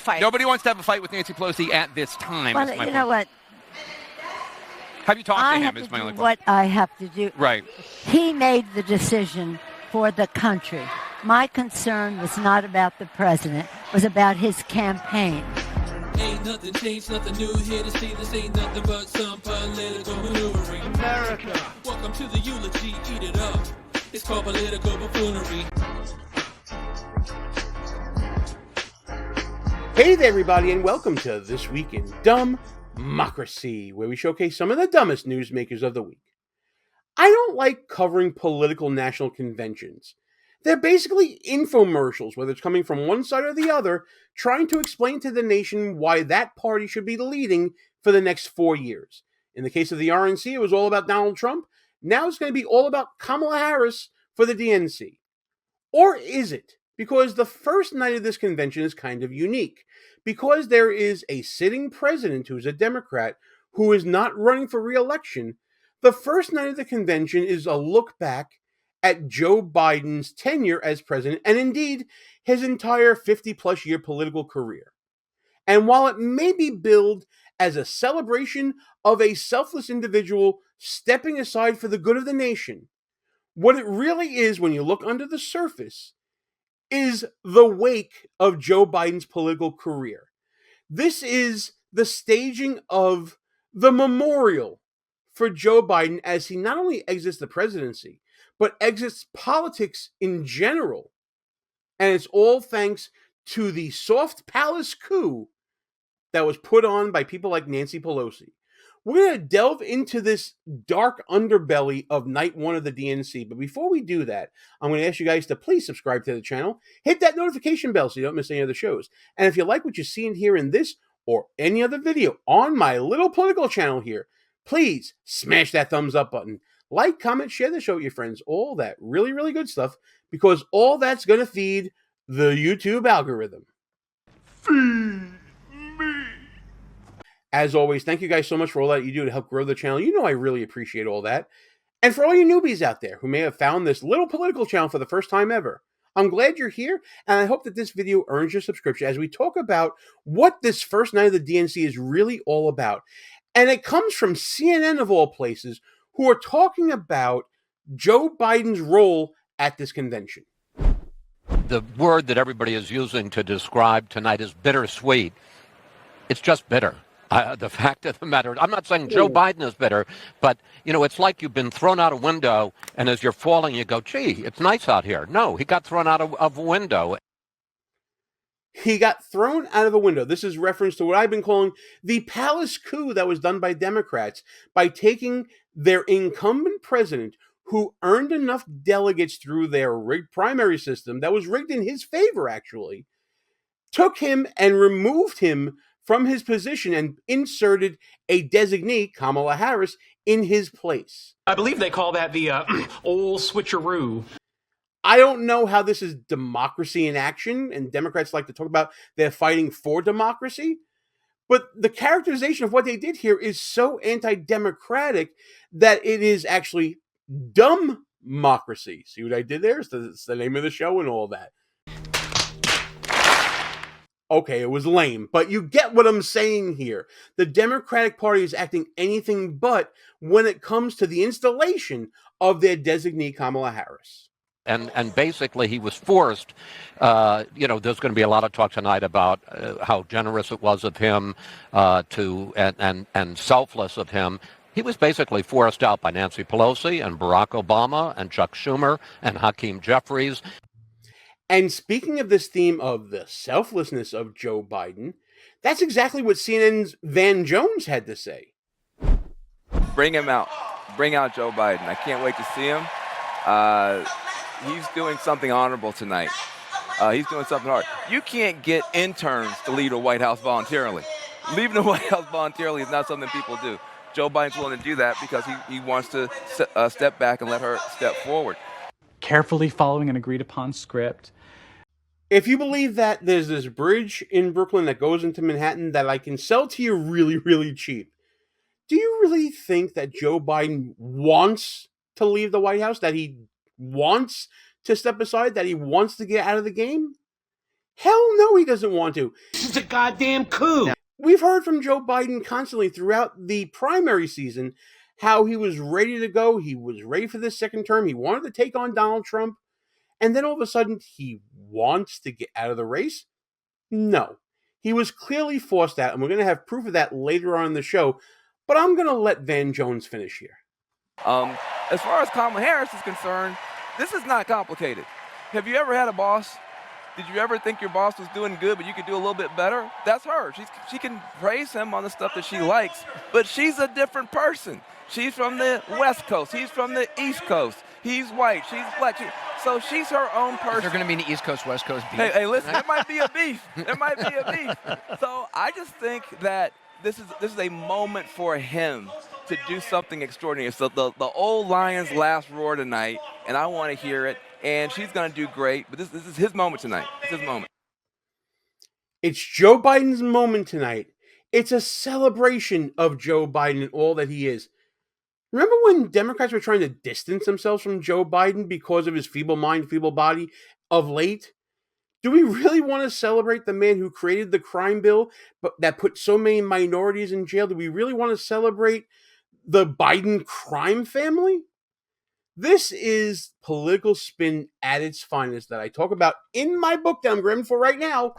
fight. Nobody wants to have a fight with Nancy Pelosi at this time. Well, you know what? Have you talked I to have him? Is to my do only what question. I have to do. Right. He made the decision for the country. My concern was not about the president, it was about his campaign. Ain't nothing changed, nothing new here to see. This ain't nothing but some political maneuvering. America. Welcome to the eulogy, eat it up. It's called political buffoonery. Hey there, everybody, and welcome to This Week in DUMBmocracy, where we showcase some of the dumbest newsmakers of the week. I don't like covering political national conventions. They're basically infomercials, whether it's coming from one side or the other, trying to explain to the nation why that party should be leading for the next 4 years. In the case of the RNC, it was all about Donald Trump. Now it's going to be all about Kamala Harris for the DNC. Or is it? Because the first night of this convention is kind of unique. Because there is a sitting president who's a Democrat who is not running for re-election, the first night of the convention is a look back at Joe Biden's tenure as president, and indeed his entire 50-plus year political career. And while it may be billed as a celebration of a selfless individual stepping aside for the good of the nation, what it really is, when you look under the surface, is the wake of Joe Biden's political career. This is the staging of the memorial for Joe Biden as he not only exits the presidency, but exits politics in general. And it's all thanks to the soft palace coup that was put on by people like Nancy Pelosi. We're going to delve into this dark underbelly of night one of the DNC. But before we do that, I'm going to ask you guys to please subscribe to the channel. Hit that notification bell so you don't miss any of the shows. And if you like what you see and hear in this or any other video on my little political channel here, please smash that thumbs up button. Like, comment, share the show with your friends. All that really, really good stuff. Because all that's going to feed the YouTube algorithm. Feed me. As always, thank you guys so much for all that you do to help grow the channel. You know I really appreciate all that. And for all you newbies out there who may have found this little political channel for the first time ever, I'm glad you're here, and I hope that this video earns your subscription as we talk about what this first night of the DNC is really all about. And it comes from CNN of all places, who are talking about Joe Biden's role at this convention. The word that everybody is using to describe tonight is bittersweet. It's just bitter. The fact of the matter, I'm not saying Joe Biden is bitter, but, you know, it's like you've been thrown out a window, and as you're falling, you go, gee, it's nice out here. No, he got thrown out of a window. He got thrown out of a window. This is reference to what I've been calling the palace coup that was done by Democrats by taking their incumbent president, who earned enough delegates through their rigged primary system that was rigged in his favor, actually, took him and removed him from his position and inserted a designee, Kamala Harris, in his place. I believe they call that the old switcheroo. I don't know how this is democracy in action, and Democrats like to talk about they're fighting for democracy, but the characterization of what they did here is so anti-democratic that it is actually DUMBmocracy. See what I did there? It's the name of the show and all that. Okay, it was lame, but you get what I'm saying here. The Democratic Party is acting anything but when it comes to the installation of their designee, Kamala Harris. And basically he was forced, you know, there's going to be a lot of talk tonight about how generous it was of him and selfless of him. He was basically forced out by Nancy Pelosi and Barack Obama and Chuck Schumer and Hakeem Jeffries. And speaking of this theme of the selflessness of Joe Biden, that's exactly what CNN's Van Jones had to say. Bring him out. Bring out Joe Biden. I can't wait to see him. He's doing something honorable tonight. He's doing something hard. You can't get interns to leave the White House voluntarily. Leaving the White House voluntarily is not something people do. Joe Biden's willing to do that because he wants to step back and let her step forward. Carefully following an agreed-upon script. If you believe that there's this bridge in Brooklyn that goes into Manhattan that I can sell to you really, really cheap, do you really think that Joe Biden wants to leave the White House, that he wants to step aside, that he wants to get out of the game? Hell no, he doesn't want to. This is a goddamn coup. We've heard from Joe Biden constantly throughout the primary season how he was ready to go. He was ready for this second term. He wanted to take on Donald Trump. And then all of a sudden, he wants to get out of the race? No. He was clearly forced out, and we're going to have proof of that later on in the show. But I'm going to let Van Jones finish here. As far as Kamala Harris is concerned, this is not complicated. Have you ever had a boss? Did you ever think your boss was doing good, but you could do a little bit better? That's her. She can praise him on the stuff that she likes, but she's a different person. She's from the West Coast. He's from the East Coast. He's white. She's black. So she's her own person. Is there going to be an East Coast, West Coast beef? Hey, listen, there might be a beef. There might be a beef. So I just think that this is a moment for him to do something extraordinary. So the old lion's last roar tonight, and I want to hear it. And she's going to do great, but this is his moment tonight. It's his moment. It's Joe Biden's moment tonight. It's a celebration of Joe Biden and all that he is. Remember when Democrats were trying to distance themselves from Joe Biden because of his feeble mind, feeble body of late? Do we really want to celebrate the man who created the crime bill but that put so many minorities in jail? Do we really want to celebrate the Biden crime family? This is political spin at its finest that I talk about in my book that I'm grabbing for right now.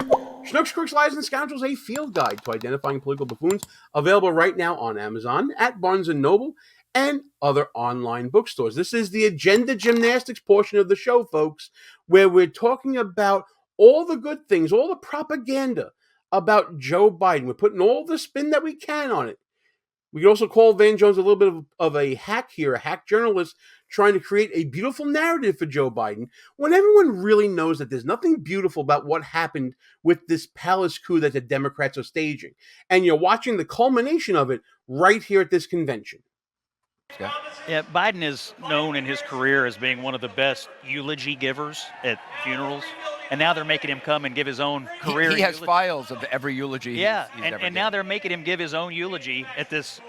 Schnooks, Crooks, Lies, and Scoundrels, a field guide to identifying political buffoons, available right now on Amazon, at Barnes & Noble, and other online bookstores. This is the agenda gymnastics portion of the show, folks, where we're talking about all the good things, all the propaganda about Joe Biden. We're putting all the spin that we can on it. We can also call Van Jones a little bit of a hack here, a hack journalist trying to create a beautiful narrative for Joe Biden when everyone really knows that there's nothing beautiful about what happened with this palace coup that the Democrats are staging. And you're watching the culmination of it right here at this convention. Yeah, Biden is known in his career as being one of the best eulogy givers at funerals. And now they're making him come and give his own career. He has eulogy. Files of every eulogy. Yeah, he's and now they're making him give his own eulogy at this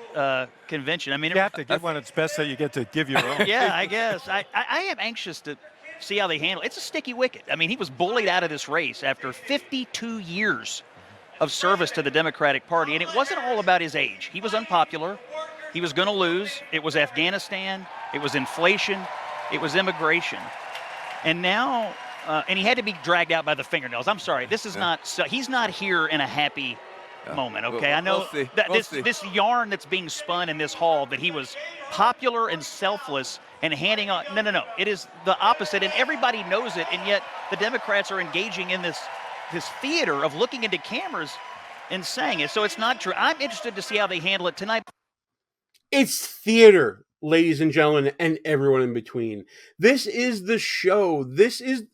convention. I mean, you have to give one its best so you get to give your own. Yeah, I guess. I am anxious to see how they handle it. It's a sticky wicket. I mean, he was bullied out of this race after 52 years of service to the Democratic Party, and it wasn't all about his age. He was unpopular. He was going to lose. It was Afghanistan. It was inflation. It was immigration. And now... and he had to be dragged out by the fingernails. I'm sorry. This is not. So he's not here in a happy moment. Okay, I know that this yarn that's being spun in this hall that he was popular and selfless and handing on. No. It is the opposite, and everybody knows it. And yet the Democrats are engaging in this theater of looking into cameras and saying it. So it's not true. I'm interested to see how they handle it tonight. It's theater, ladies and gentlemen, and everyone in between. This is the show. This is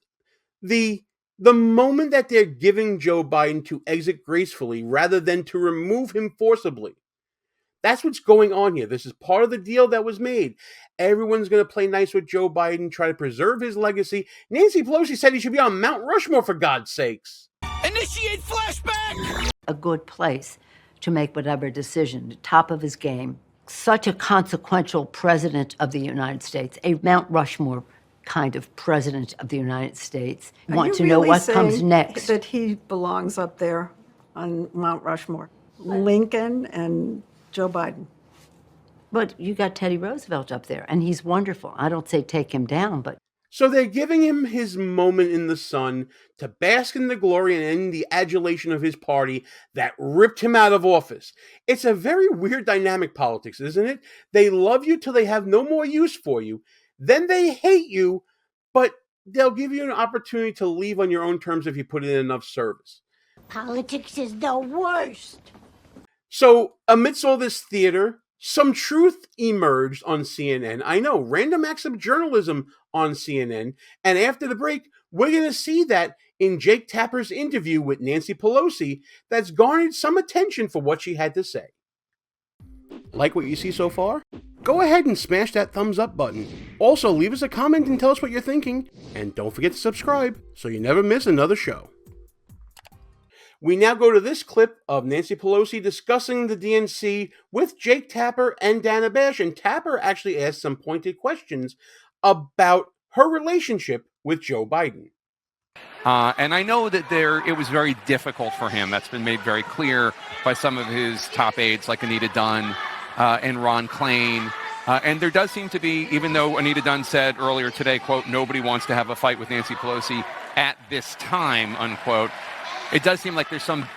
the moment that they're giving Joe Biden to exit gracefully rather than to remove him forcibly. That's what's going on here. This is part of the deal that was made. Everyone's going to play nice with Joe Biden, try to preserve his legacy. Nancy Pelosi said he should be on Mount Rushmore, for God's sakes. Initiate flashback! A good place to make whatever decision, the top of his game. Such a consequential president of the United States, a Mount Rushmore kind of president of the United States. Want to know what comes next. That he belongs up there on Mount Rushmore. Lincoln and Joe Biden. But you got Teddy Roosevelt up there, and he's wonderful. I don't say take him down, but... So they're giving him his moment in the sun to bask in the glory and in the adulation of his party that ripped him out of office. It's a very weird dynamic, politics, isn't it? They love you till they have no more use for you. Then they hate you, but they'll give you an opportunity to leave on your own terms if you put in enough service. Politics is the worst. So, amidst all this theater, some truth emerged on CNN. I know, random acts of journalism on CNN. And after the break, we're going to see that in Jake Tapper's interview with Nancy Pelosi that's garnered some attention for what she had to say. Like what you see so far? Go ahead and smash that thumbs up button. Also, leave us a comment and tell us what you're thinking. And don't forget to subscribe so you never miss another show. We now go to this clip of Nancy Pelosi discussing the DNC with Jake Tapper and Dana Bash. And Tapper actually asked some pointed questions about her relationship with Joe Biden. And I know that it was very difficult for him. That's been made very clear by some of his top aides like Anita Dunn and Ron Klain. And there does seem to be, even though Anita Dunn said earlier today, quote, nobody wants to have a fight with Nancy Pelosi at this time, unquote, it does seem like there's some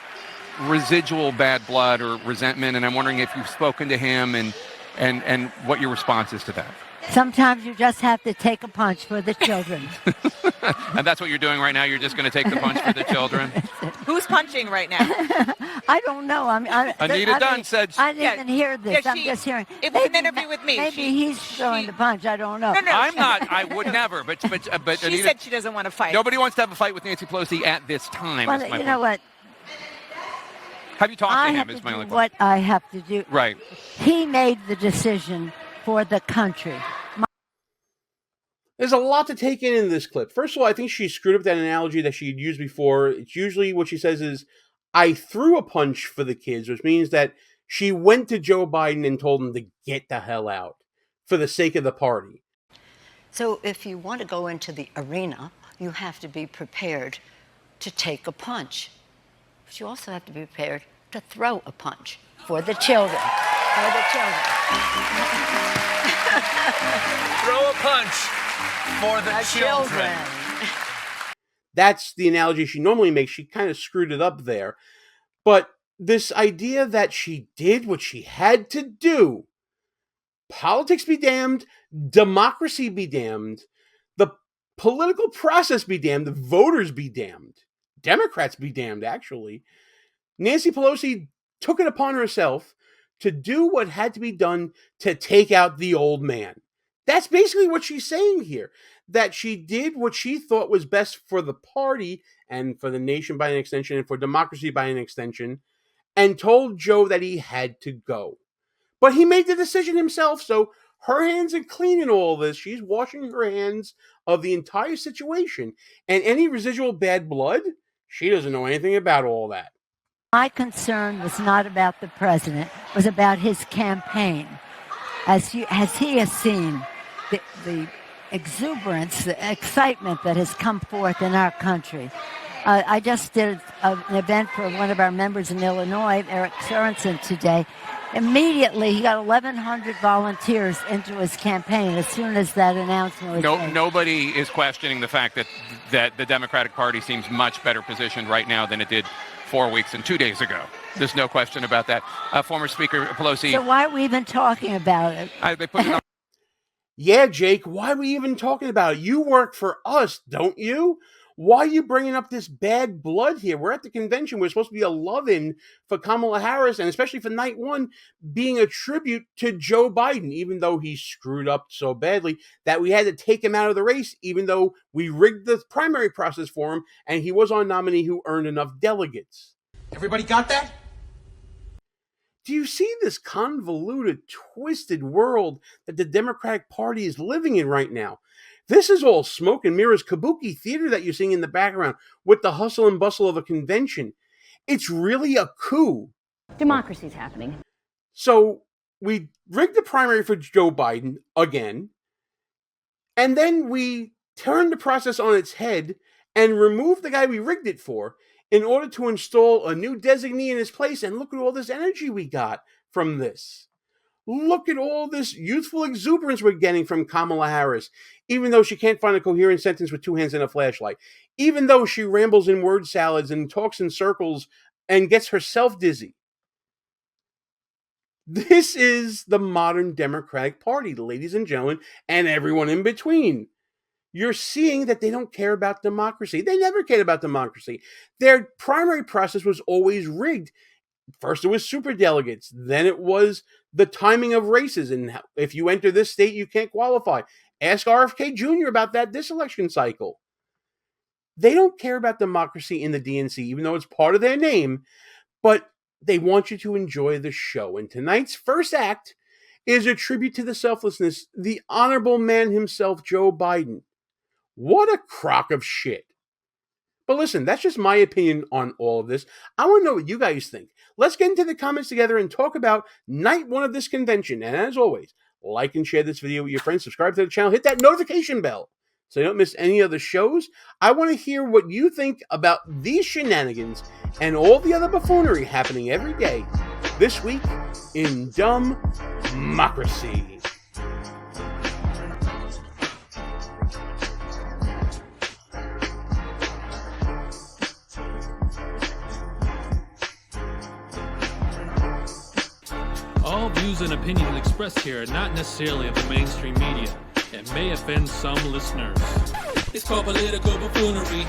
residual bad blood or resentment. And I'm wondering if you've spoken to him and what your response is to that. Sometimes you just have to take a punch for the children. And that's what you're doing right now? You're just going to take the punch for the children? Who's punching right now? I don't know. Anita Dunn said... I didn't even hear this. I'm just hearing... It was an interview with me. Maybe he's throwing the punch. I don't know. No, I'm not. I would never. But she Anita said she doesn't want to fight. Nobody wants to have a fight with Nancy Pelosi at this time. Well, you know what? Have you talked to him? I have to do what I have to do. Right. He made the decision for the country. There's a lot to take in this clip. First of all, I think she screwed up that analogy that she had used before. It's usually what she says is, I threw a punch for the kids, which means that she went to Joe Biden and told him to get the hell out for the sake of the party. So if you want to go into the arena, you have to be prepared to take a punch. But you also have to be prepared to throw a punch for the children. For the children. Throw a punch for the children. That's the analogy she normally makes. She kind of screwed it up there. But this idea that she did what she had to do, politics be damned, democracy be damned, the political process be damned, the voters be damned, Democrats be damned, actually. Nancy Pelosi took it upon herself to do what had to be done to take out the old man. That's basically what she's saying here, that she did what she thought was best for the party and for the nation by an extension and for democracy by an extension, and told Joe that he had to go. But he made the decision himself, so her hands are clean in all this. She's washing her hands of the entire situation. And any residual bad blood, she doesn't know anything about all that. My concern was not about the president, it was about his campaign. As he has seen the exuberance, the excitement that has come forth in our country. I just did an event for one of our members in Illinois, Eric Sorensen, today. Immediately, he got 1,100 volunteers into his campaign as soon as that announcement was made. Nobody is questioning the fact that the Democratic Party seems much better positioned right now than it did 4 weeks and 2 days ago. There's no question about that. Former Speaker Pelosi... So why are we even talking about it? They put it on. Yeah, Jake, why are we even talking about it? You work for us, don't you? Why are you bringing up this bad blood here? We're at the convention. We're supposed to be a love-in for Kamala Harris, and especially for night one, being a tribute to Joe Biden, even though he screwed up so badly that we had to take him out of the race, even though we rigged the primary process for him, and he was our nominee who earned enough delegates. Everybody got that? Do you see this convoluted, twisted world that the Democratic Party is living in right now? This is all smoke and mirrors, kabuki theater that you're seeing in the background with the hustle and bustle of a convention. It's really a coup. Democracy's happening. So we rigged the primary for Joe Biden again, and then we turned the process on its head and removed the guy we rigged it for in order to install a new designee in his place. And look at all this energy we got from this. Look at all this youthful exuberance we're getting from Kamala Harris, even though she can't find a coherent sentence with two hands and a flashlight, even though she rambles in word salads and talks in circles and gets herself dizzy. This is the modern Democratic Party, ladies and gentlemen, and everyone in between. You're seeing that they don't care about democracy. They never cared about democracy. Their primary process was always rigged. First it was superdelegates. Then it was the timing of races. And if you enter this state, you can't qualify. Ask RFK Jr. about that this election cycle. They don't care about democracy in the DNC, even though it's part of their name. But they want you to enjoy the show. And tonight's first act is a tribute to the selflessness, the honorable man himself, Joe Biden. What a crock of shit. But listen, that's just my opinion on all of this. I want to know what you guys think. Let's get into the comments together and talk about night one of this convention. And as always, like and share this video with your friends, subscribe to the channel, hit that notification bell So you don't miss any of the shows. I want to hear what you think about these shenanigans and all the other buffoonery happening every day this week in DUMBmocracy. All views and opinions expressed here are not necessarily of the mainstream media and may offend some listeners. It's called political buffoonery.